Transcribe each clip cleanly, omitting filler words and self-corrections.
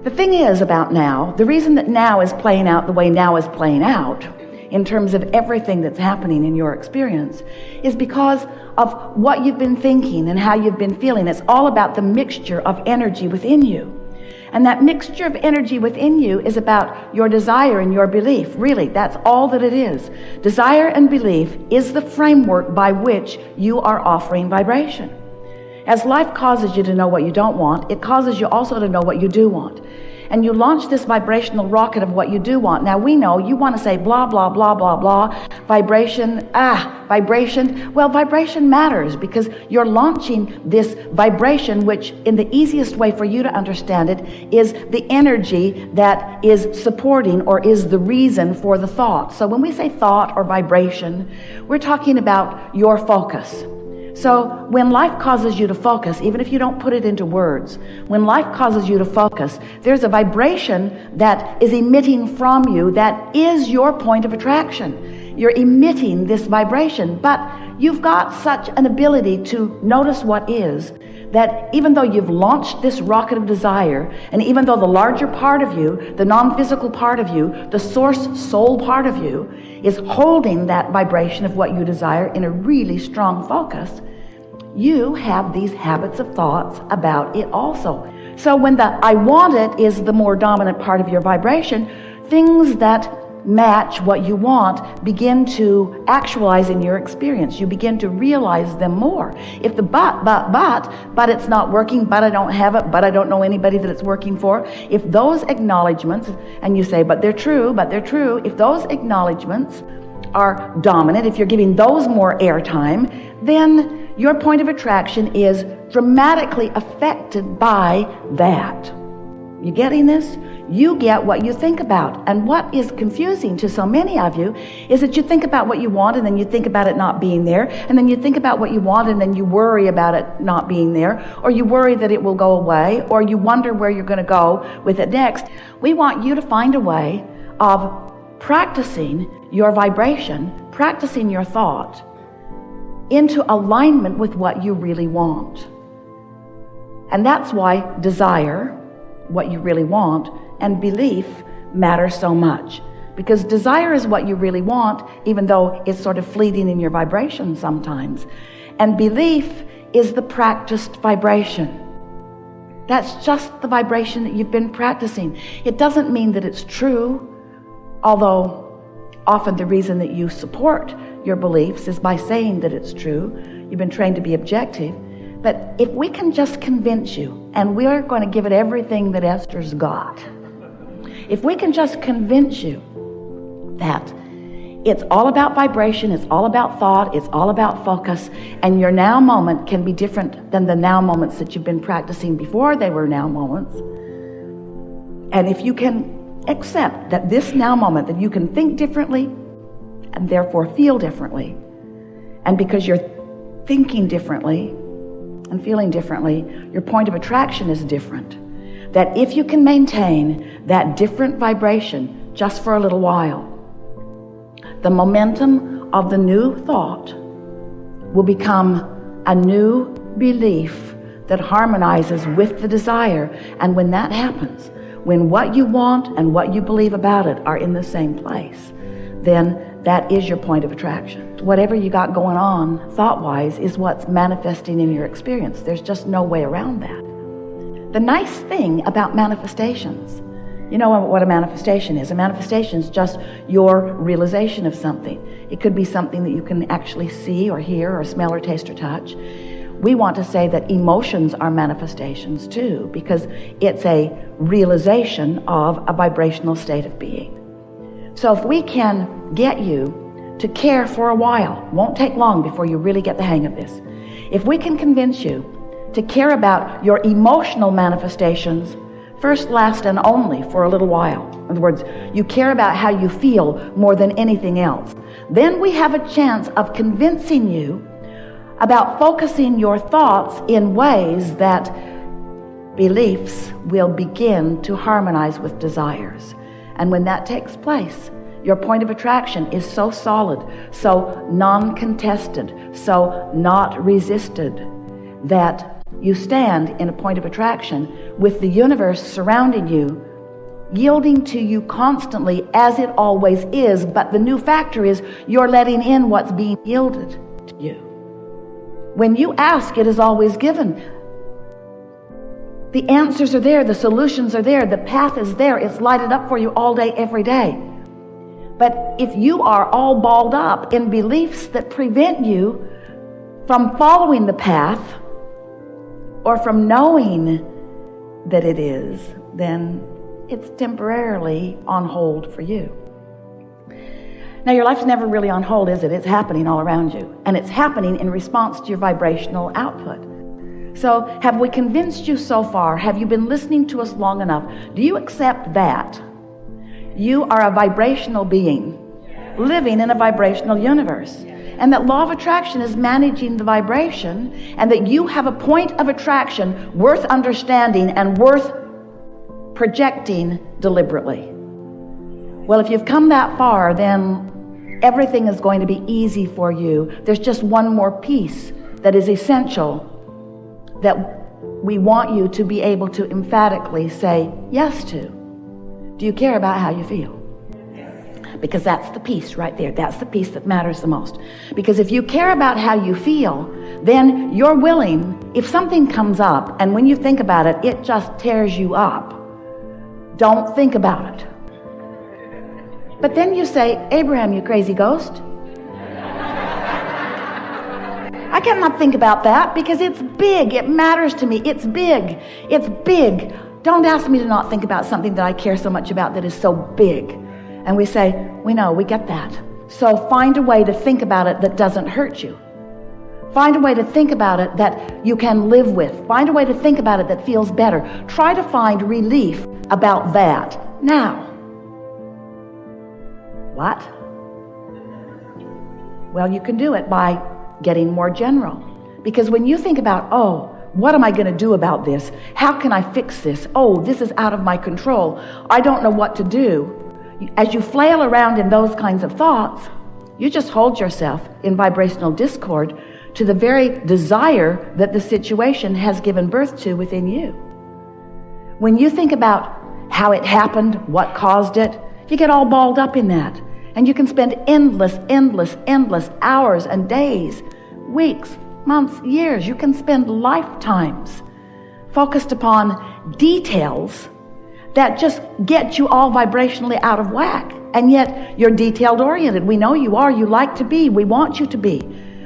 The thing is about now, the reason that now is playing out the way now is playing out in terms of everything that's happening in your experience is because of what you've been thinking and how you've been feeling. It's all about the mixture of energy within you. And that mixture of energy within you is about your desire and your belief. Really, that's all that it is. Desire and belief is the framework by which you are offering vibration. As life causes you to know what you don't want, it causes you also to know what you do want. And you launch this vibrational rocket of what you do want. Now we know you want to say blah, blah, blah, blah, blah, vibration, vibration. Well, vibration matters because you're launching this vibration, which in the easiest way for you to understand it is the energy that is supporting or is the reason for the thought. So when we say thought or vibration, we're talking about your focus. So when life causes you to focus, even if you don't put it into words, when life causes you to focus, there's a vibration that is emitting from you that is your point of attraction. You're emitting this vibration, but you've got such an ability to notice what is, that even though you've launched this rocket of desire, and even though the larger part of you, the non-physical part of you, the source soul part of you, is holding that vibration of what you desire in a really strong focus, you have these habits of thoughts about it also. So when the I want it is the more dominant part of your vibration, things that match what you want begin to actualize in your experience. You begin to realize them more. If the but it's not working, but I don't have it, but I don't know anybody that it's working for, if those acknowledgments, and you say, but they're true, if those acknowledgments are dominant, if you're giving those more airtime, then your point of attraction is dramatically affected by that. You getting this? You get what you think about. And what is confusing to so many of you is that you think about what you want and then you think about it not being there, and then you think about what you want and then you worry about it not being there, or you worry that it will go away, or you wonder where you're going to go with it next. We want you to find a way of practicing your vibration, practicing your thought into alignment with what you really want. And that's why desire, what you really want, and belief matter so much, because desire is what you really want, even though it's sort of fleeting in your vibration sometimes, and belief is the practiced vibration. That's just the vibration that you've been practicing. It doesn't mean that it's true, although often the reason that you support your beliefs is by saying that it's true. You've been trained to be objective. But if we can just convince you, and we're going to give it everything that Esther's got, if we can just convince you that it's all about vibration, it's all about thought, it's all about focus, and your now moment can be different than the now moments that you've been practicing before they were now moments. And if you can accept that this now moment, that you can think differently and therefore feel differently, and because you're thinking differently and feeling differently, your point of attraction is different. That if you can maintain that different vibration just for a little while, the momentum of the new thought will become a new belief that harmonizes with the desire. And when that happens, when what you want and what you believe about it are in the same place, then that is your point of attraction. Whatever you got going on thought-wise is what's manifesting in your experience. There's just no way around that. The nice thing about manifestations, you know what a manifestation is. A manifestation is just your realization of something. It could be something that you can actually see or hear or smell or taste or touch. We want to say that emotions are manifestations too, because it's a realization of a vibrational state of being. So if we can get you to care for a while, won't take long before you really get the hang of this. If we can convince you to care about your emotional manifestations first, last, and only for a little while. In other words, you care about how you feel more than anything else. Then we have a chance of convincing you about focusing your thoughts in ways that beliefs will begin to harmonize with desires. And when that takes place, your point of attraction is so solid, so non-contested, so not resisted, that you stand in a point of attraction with the universe surrounding you, yielding to you constantly as it always is. But the new factor is you're letting in what's being yielded to you. When you ask, it is always given. The answers are there, the solutions are there, the path is there. It's lighted up for you all day, every day. But if you are all balled up in beliefs that prevent you from following the path or from knowing that it is, then it's temporarily on hold for you. Now, your life's never really on hold, is it? It's happening all around you. And it's happening in response to your vibrational output. So, have we convinced you so far? Have you been listening to us long enough? Do you accept that you are a vibrational being living in a vibrational universe? And that law of attraction is managing the vibration, and that you have a point of attraction worth understanding and worth projecting deliberately. Well, if you've come that far, then everything is going to be easy for you. There's just one more piece that is essential that we want you to be able to emphatically say yes to. Do you care about how you feel? Because that's the piece right there. That's the piece that matters the most. Because if you care about how you feel, then you're willing, if something comes up and when you think about it, it just tears you up, don't think about it. But then you say, Abraham, you crazy ghost, I cannot think about that because it's big. It matters to me. It's big. It's big. Don't ask me to not think about something that I care so much about that is so big. And we say, we know, we get that. So find a way to think about it that doesn't hurt you. Find a way to think about it that you can live with. Find a way to think about it that feels better. Try to find relief about that. Now, what? Well, you can do it by getting more general. Because when you think about, oh, what am I going to do about this? How can I fix this? Oh, this is out of my control. I don't know what to do. As you flail around in those kinds of thoughts, you just hold yourself in vibrational discord to the very desire that the situation has given birth to within you. When you think about how it happened, what caused it, you get all balled up in that. And you can spend endless hours and days, weeks, months, years. You can spend lifetimes focused upon details that just get you all vibrationally out of whack. And yet you're detailed oriented. We know you are. You like to be. We want you to be.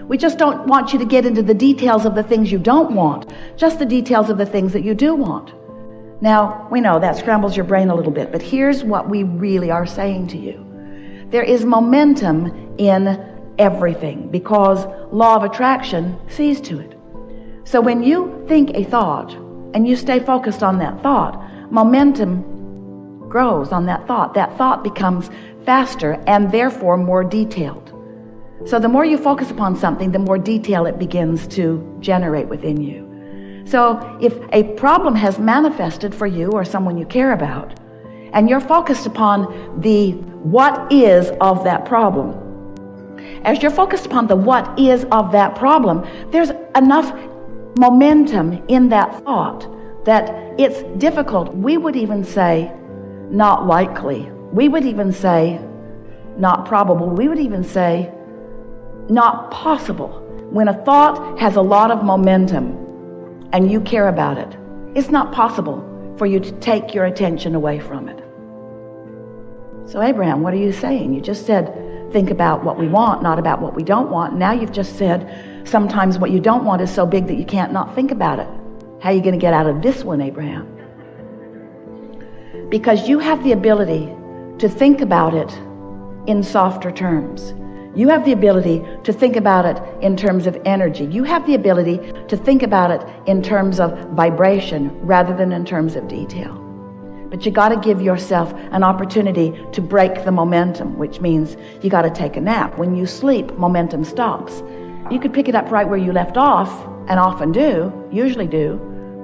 We just don't want you to get into the details of the things you don't want, just the details of the things that you do want. Now, we know that scrambles your brain a little bit, but here's what we really are saying to you. There is momentum in everything because law of attraction sees to it. So when you think a thought and you stay focused on that thought, momentum grows on that thought. That thought becomes faster and therefore more detailed. So the more you focus upon something, the more detail it begins to generate within you. So if a problem has manifested for you or someone you care about, and you're focused upon the what is of that problem, as you're focused upon the what is of that problem, there's enough momentum in that thought that it's difficult. We would even say not likely. We would even say not probable. We would even say not possible. When a thought has a lot of momentum and you care about it, it's not possible for you to take your attention away from it. So Abraham, what are you saying? You just said, think about what we want, not about what we don't want. Now you've just said, sometimes what you don't want is so big that you can't not think about it. How are you going to get out of this one, Abraham? Because you have the ability to think about it in softer terms. You have the ability to think about it in terms of energy. You have the ability to think about it in terms of vibration rather than in terms of detail. But you got to give yourself an opportunity to break the momentum, which means you got to take a nap. When you sleep, momentum stops. You could pick it up right where you left off, and often do, usually do,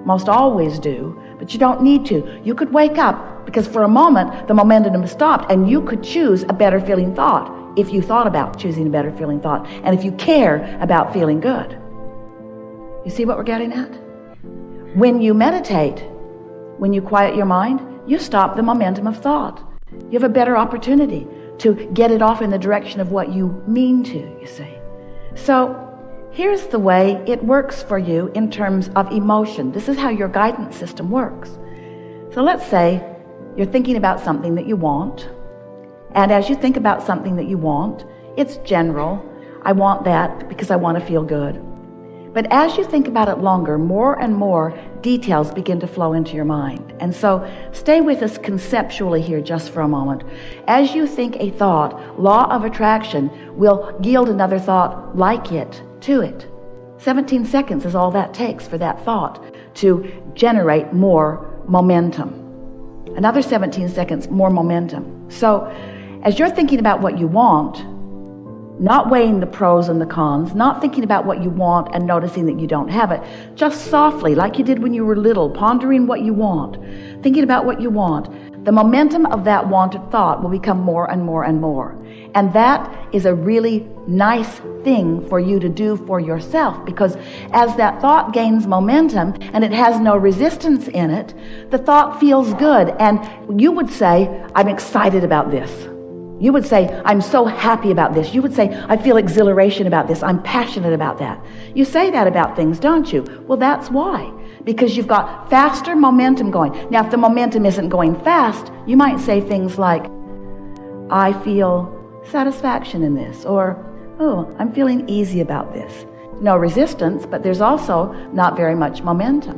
most always do, but you don't need to. You could wake up because for a moment the momentum stopped, and you could choose a better feeling thought if you thought about choosing a better feeling thought, and if you care about feeling good. You see what we're getting at? When you meditate, when you quiet your mind, you stop the momentum of thought. You have a better opportunity to get it off in the direction of what you mean to, you see. So here's the way it works for you in terms of emotion. This is how your guidance system works. So let's say you're thinking about something that you want, and as you think about something that you want, it's general. I want that because I want to feel good. But as you think about it longer, more and more details begin to flow into your mind. And so stay with us conceptually here just for a moment. As you think a thought, law of attraction will yield another thought like it to it. 17 seconds is all that takes for that thought to generate more momentum. Another 17 seconds, more momentum. So as you're thinking about what you want, not weighing the pros and the cons, not thinking about what you want and noticing that you don't have it, just softly, like you did when you were little, pondering what you want, thinking about what you want, the momentum of that wanted thought will become more and more and more. And that is a really nice thing for you to do for yourself, because as that thought gains momentum and it has no resistance in it, the thought feels good. And you would say, I'm excited about this. You would say, I'm so happy about this. You would say, I feel exhilaration about this. I'm passionate about that. You say that about things, don't you? Well, that's why. Because you've got faster momentum going. Now, if the momentum isn't going fast, you might say things like, I feel satisfaction in this, or, oh, I'm feeling easy about this. No resistance, but there's also not very much momentum.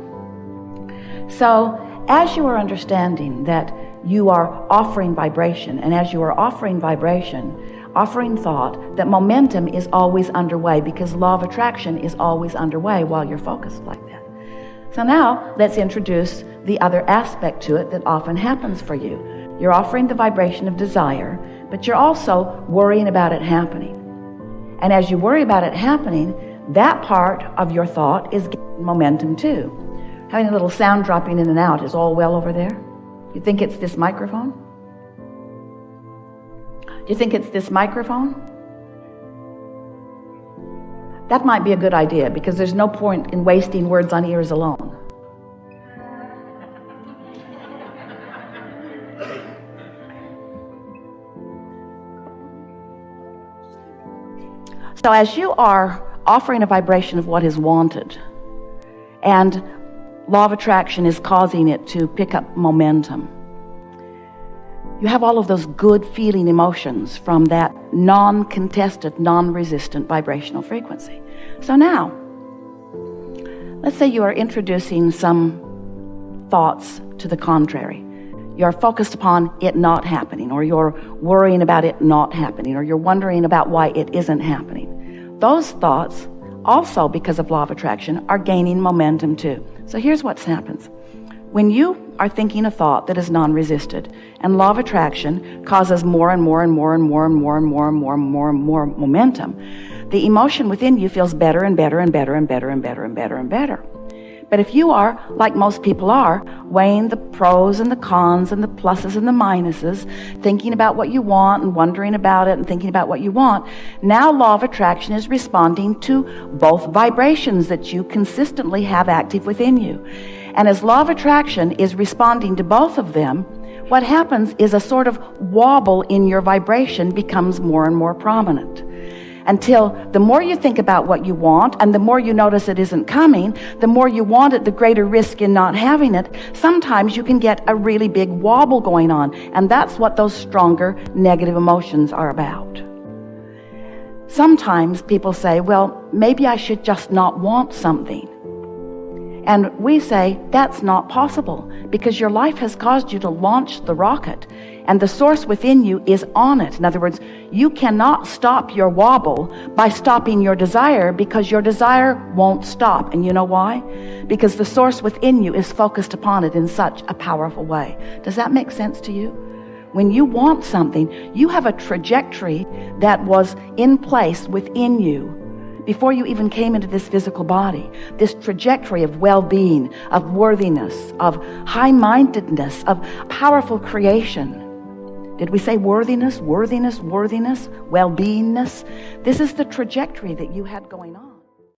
So, as you are understanding that you are offering vibration, and as you are offering vibration, offering thought, that momentum is always underway, because law of attraction is always underway while you're focused like that. So now let's introduce the other aspect to it that often happens for you. You're offering the vibration of desire, but you're also worrying about it happening. And as you worry about it happening, that part of your thought is getting momentum too. Having a little sound dropping in and out is all well over there. You think it's this microphone? Do you think it's this microphone? That might be a good idea, because there's no point in wasting words on ears alone. So as you are offering a vibration of what is wanted, and law of attraction is causing it to pick up momentum, you have all of those good feeling emotions from that non-contested, non-resistant vibrational frequency. So now, let's say you are introducing some thoughts to the contrary. You're focused upon it not happening, or you're worrying about it not happening, or you're wondering about why it isn't happening. Those thoughts, also because of law of attraction, are gaining momentum too. So here's what happens. When you are thinking a thought that is non-resisted, and law of attraction causes more and more and more and more and more and more and more and more and more momentum, the emotion within you feels better and better and better and better and better and better and better. But if you are, like most people are, weighing the pros and the cons and the pluses and the minuses, thinking about what you want and wondering about it and thinking about what you want, now law of attraction is responding to both vibrations that you consistently have active within you. And as law of attraction is responding to both of them, what happens is a sort of wobble in your vibration becomes more and more prominent. Until the more you think about what you want, and the more you notice it isn't coming, the more you want it, the greater risk in not having it. Sometimes you can get a really big wobble going on, and that's what those stronger negative emotions are about. Sometimes people say, well, maybe I should just not want something. And we say, that's not possible, because your life has caused you to launch the rocket, and the source within you is on it. In other words, you cannot stop your wobble by stopping your desire, because your desire won't stop. And you know why? Because the source within you is focused upon it in such a powerful way. Does that make sense to you? When you want something, you have a trajectory that was in place within you before you even came into this physical body. This trajectory of well-being, of worthiness, of high-mindedness, of powerful creation. Did we say worthiness, worthiness, worthiness, well-beingness? This is the trajectory that you had going on.